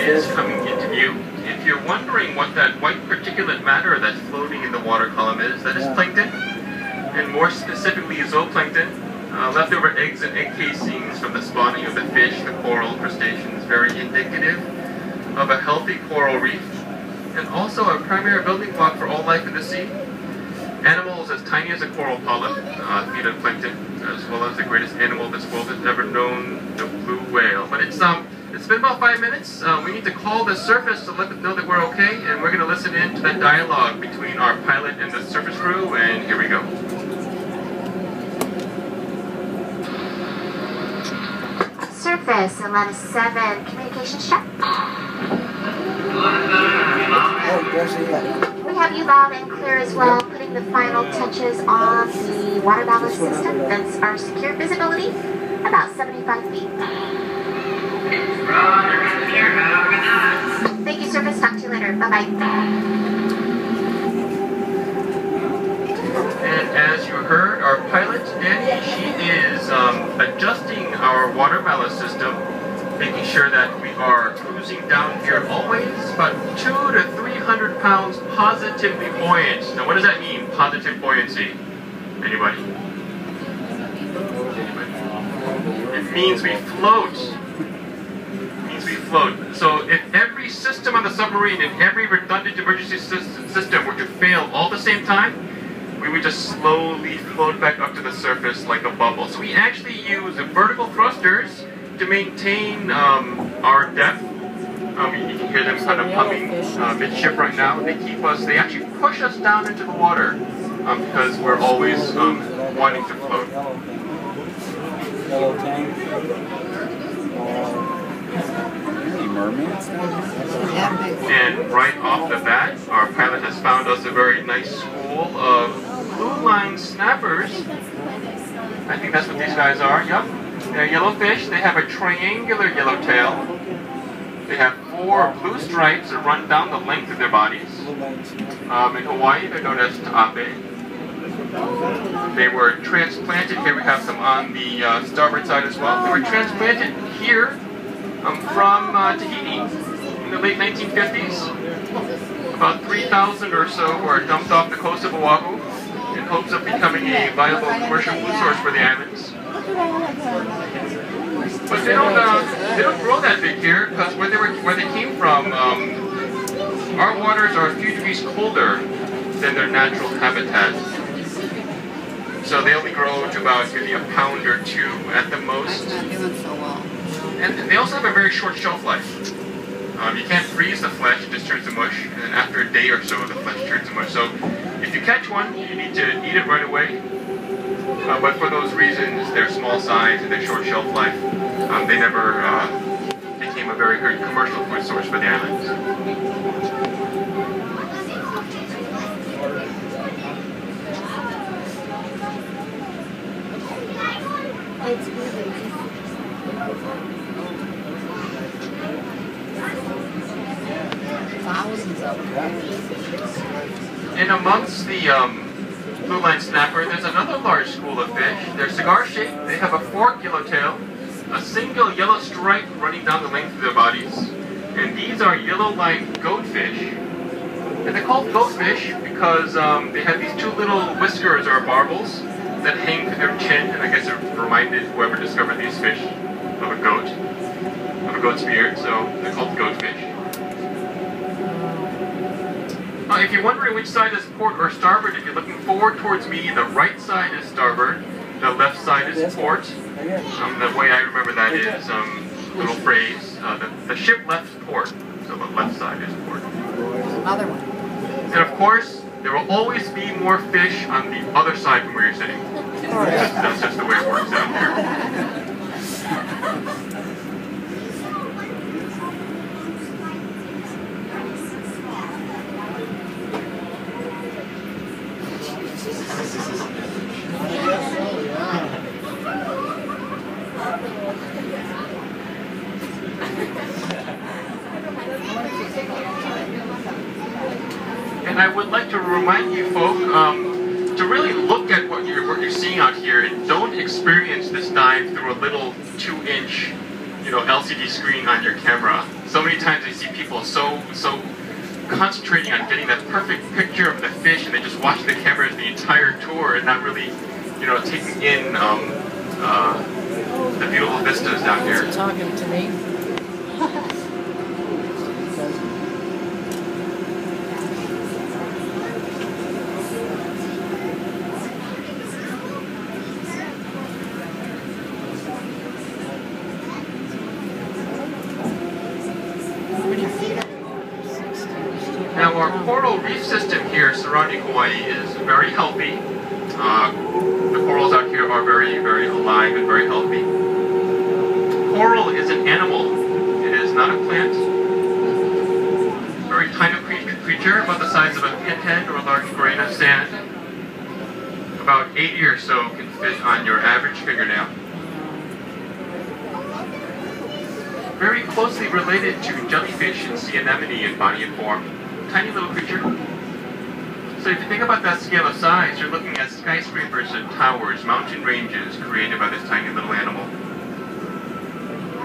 is coming into view. If you're wondering what that white particulate matter that's floating in the water column is, that is plankton, and more specifically zooplankton. Leftover eggs and egg casings from the spawning of the fish, the coral, crustaceans, very indicative of a healthy coral reef, and also a primary building block for all life in the sea. Animals as tiny as a coral polyp feed on plankton, as well as the greatest animal this world has ever known, the blue whale. But it's been about 5 minutes. We need to call the surface to let them know that we're okay, and we're going to listen in to that dialogue between our pilot and the surface crew, and here we go. Surface, Atlantis 7, communications check. We have you loud and clear as well, putting the final touches on the water ballast system. That's our secure visibility, about 75 feet. Thank you, Surface. Talk to you later. Bye-bye. And as you heard, our pilot, Danny, she is adjusting our water ballast system, making sure that we are cruising down here always about 200 to 300 pounds positively buoyant. Now what does that mean, positive buoyancy? Anybody? It means we float. So if every system on the submarine and every redundant emergency system were to fail all at the same time, we would just slowly float back up to the surface like a bubble. So we actually use vertical thrusters to maintain our depth. You can hear them kind of pumping midship right now. They actually push us down into the water because we're always wanting to float. Yellow tank. Mermaids? And right off the bat, our pilot has found us a very nice school of blue line snappers. I think that's what these guys are, yep. They're yellowfish. They have a triangular yellow tail. They have 4 blue stripes that run down the length of their bodies. In Hawaii, they're known as ta'ape. They were transplanted, here we have some on the starboard side as well. They were transplanted here from Tahiti in the late 1950s. About 3,000 or so were dumped off the coast of Oahu in hopes of becoming a viable commercial food source for the islands. But they don't grow that big here because where they came from, our waters are a few degrees colder than their natural habitat. So they only grow to about maybe a pound or 2 at the most. And they also have a very short shelf life. You can't freeze the flesh, it just turns to mush, and then after a day or so the flesh turns to mush. So if you catch one, you need to eat it right away. But for those reasons, their small size and their short shelf life, they never became a very good commercial food source for the islands. Thousands of them. And amongst the blue line snapper, there's another large school of fish. They're cigar-shaped. They have a forked yellow tail, a single yellow stripe running down the length of their bodies. And these are yellow-line goatfish. And they're called goatfish because they have these 2 little whiskers or barbels that hang to their chin, and I guess it reminded whoever discovered these fish of a goat's beard, so they're called goatfish. If you're wondering which side is port or starboard, if you're looking forward towards me, the right side is starboard, the left side is port. The way I remember that is little phrase, the ship left port, so the left side is port. There's another one. And of course, there will always be more fish on the other side from where you're sitting. That's just the way it works out here. And I would like to remind you folk to really look at what you're seeing out here and don't experience this dive through a little 2-inch, LCD screen on your camera. So many times I see people so concentrating on getting that perfect picture of the fish, and they just watch the cameras the entire tour and not really, taking in the beautiful vistas down here. Is he talking to me? Now our coral reef system here surrounding Hawaii is very healthy. The corals out here are very, very alive and very healthy. Coral is an animal. It is not a plant. Very tiny creature, about the size of a pinhead or a large grain of sand. About 80 or so can fit on your average fingernail. Very closely related to jellyfish and sea anemone in body and form. Tiny little creature. So if you think about that scale of size, you're looking at skyscrapers and towers, mountain ranges created by this tiny little animal.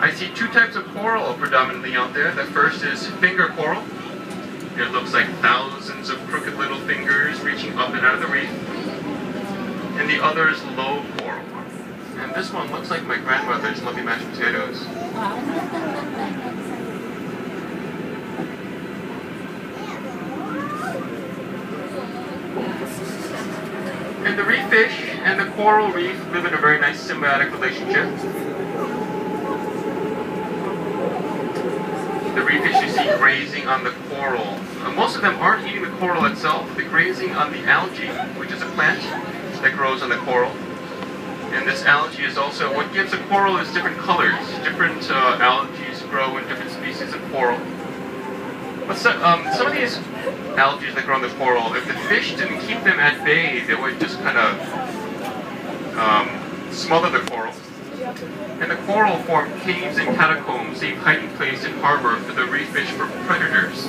I see two types of coral predominantly out there. The first is finger coral. It looks like thousands of crooked little fingers reaching up and out of the reef. And the other is low coral. And this one looks like my grandmother's lovely mashed potatoes. And the reef fish and the coral reef live in a very nice symbiotic relationship. The reef fish you see grazing on the coral. Most of them aren't eating the coral itself, they're grazing on the algae, which is a plant that grows on the coral. And this algae is also, what gives a coral is different colors. Different algae grow in different species of coral. But some of these algae that grow in the coral, if the fish didn't keep them at bay, they would just kind of smother the coral. And the coral form caves and catacombs, a hiding place and harbor for the reef fish for predators.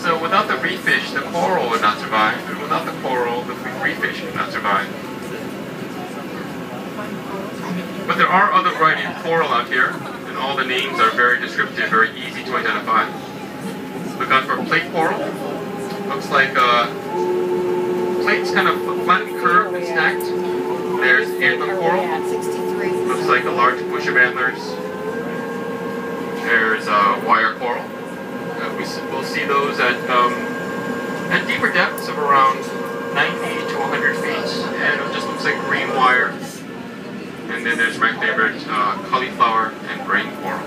So without the reef fish, the coral would not survive, and without the coral, the reef fish would not survive. But there are other varieties of coral out here, and all the names are very descriptive, very easy to identify. Look out for plate coral. Looks like plates kind of flat and curved and stacked. There's antler coral. Looks like a large bush of antlers. There's wire coral. We'll see those at deeper depths of around 90 to 100 feet, and it just looks like green wire. And then there's my favorite, cauliflower and brain coral.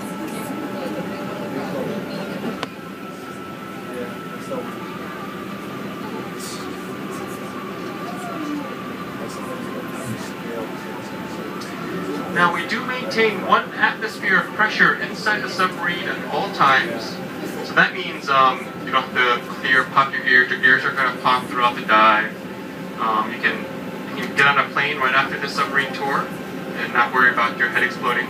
Now we do maintain 1 atmosphere of pressure inside the submarine at all times. So that means you don't have to pop your ears. Your ears are going to pop throughout the dive. You can get on a plane right after the submarine tour and not worry about your head exploding.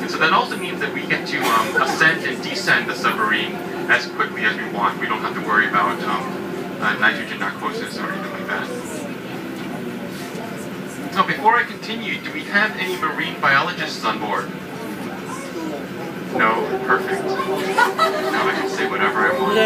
And so that also means that we get to ascend and descend the submarine as quickly as we want. We don't have to worry about nitrogen narcosis or anything like that. Now, before I continue, do we have any marine biologists on board? No? Perfect. Now I can say whatever I want.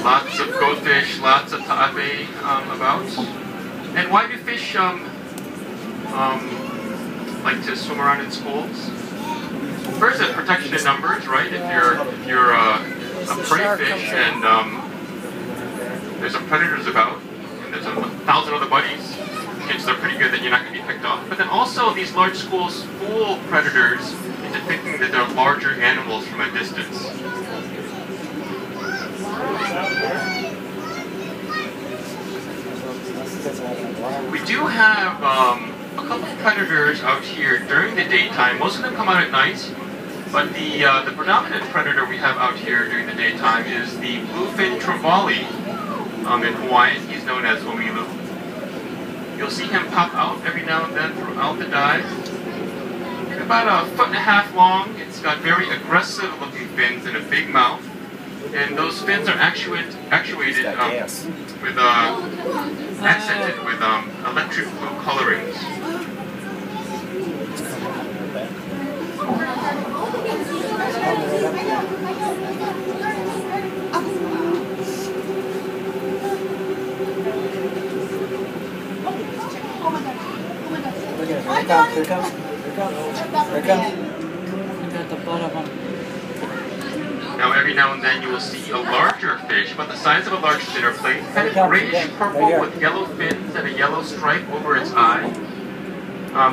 Lots of goldfish, lots of ta'ape about. And why do fish like to swim around in schools? First, it's protection in numbers, right? If you're a prey fish and there's some predators about, and there's 1,000 other buddies, chances are pretty good that you're not going to be picked off. But then also, these large schools fool predators into thinking that they're larger animals from a distance. We do have a couple of predators out here during the daytime. Most of them come out at night, but the predominant predator we have out here during the daytime is the bluefin trevally. In Hawaiian, he's known as omilu. You'll see him pop out every now and then throughout the dive. About 1.5 feet long. It's got very aggressive looking fins and a big mouth. And those fins are actuated with accented with electric blue colorings. Look at it. Here it comes. Here it comes. Here it comes. Here it comes. Look at the butt of them. Now every now and then you will see a larger fish, about the size of a large dinner plate, kind of grayish purple with yellow fins and a yellow stripe over its eye.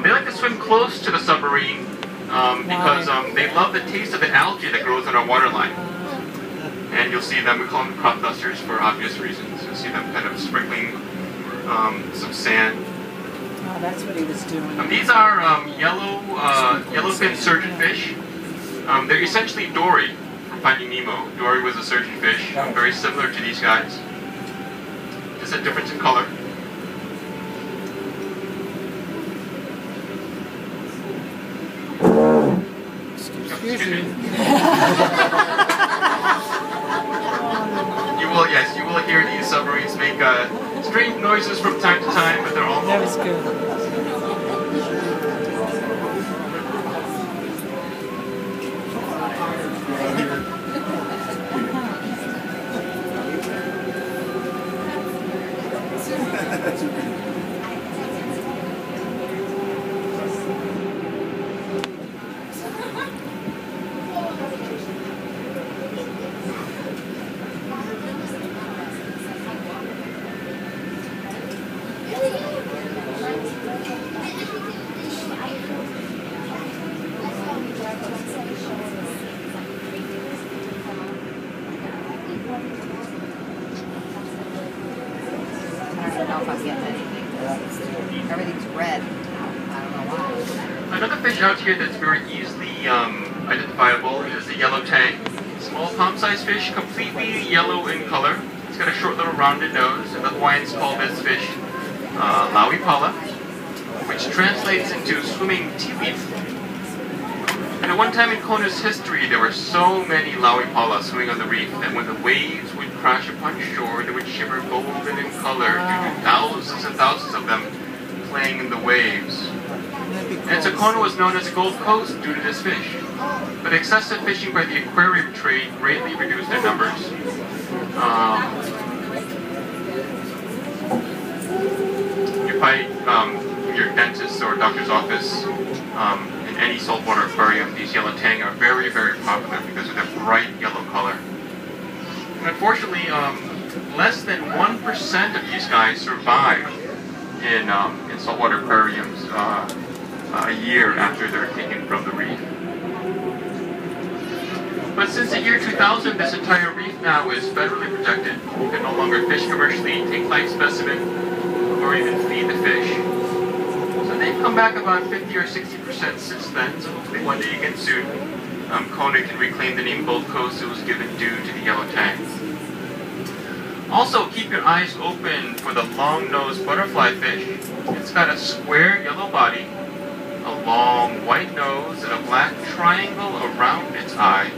They like to swim close to the submarine because they love the taste of the algae that grows on our waterline. And you'll see them, we call them crop dusters for obvious reasons. You'll see them kind of sprinkling some sand. Oh, that's what he was doing. These are yellowfin surgeonfish. They're essentially dory from Finding Nemo. Dory was a surgeonfish, very similar to these guys. Just a difference in color. Excuse me. You will hear these submarines make strange noises from time to time, but they're all That was good. I don't know if I'm getting anything. Everything's red. I don't know why. Another fish out here that's very easily identifiable is the yellow tang. Small palm-sized fish, completely yellow in color. It's got a short little rounded nose, and the Hawaiians call this fish laui pala, which translates into swimming tea leaf. And at one time in Kona's history, there were so many laui pala swimming on the reef that when the waves would crash upon shore, they would shimmer golden in color due to thousands and thousands of them playing in the waves. And so Kona was known as a Gold Coast due to this fish. But excessive fishing by the aquarium trade greatly reduced their numbers. If your dentist or doctor's office, in any saltwater aquarium, these yellow tang are very, very popular because of their bright yellow color. And unfortunately, less than 1% of these guys survive in saltwater aquariums a year after they're taken from the reef. But since the year 2000, this entire reef now is federally protected. You can no longer fish commercially, take live specimen, or even feed the fish. So they've come back about 50 or 60% since then, so hopefully one day again soon, Kona can reclaim the name Gold Coast it was given due to the yellow tangs. Also, keep your eyes open for the long-nosed butterfly fish. It's got a square yellow body, a long white nose, and a black triangle around its eye.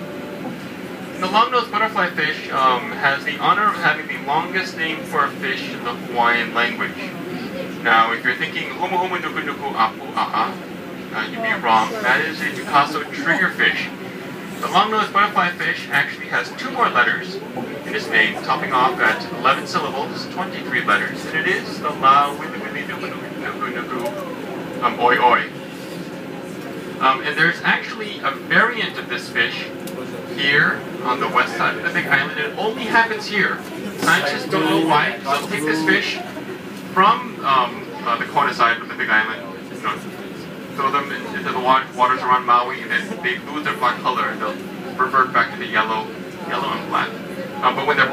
The long-nosed butterfly fish has the honor of having the longest name for a fish in the Hawaiian language. Now, if you're thinking Homo Homo Nuku Nuku Apu A'a, you'd be wrong. That is a Picasso triggerfish. The long-nosed butterfly fish actually has 2 more letters in its name, topping off at 11 syllables, 23 letters, and it is the La Wili Wili Nuku Nuku Nuku Oi Oi. And there's actually a variant of this fish here on the west side of the Big Island. It only happens here. Scientists don't know why. They'll take this fish from the Kona side of the Big Island, throw them into the waters around Maui, and then they lose their black color and they'll revert back to the yellow and black. But when they're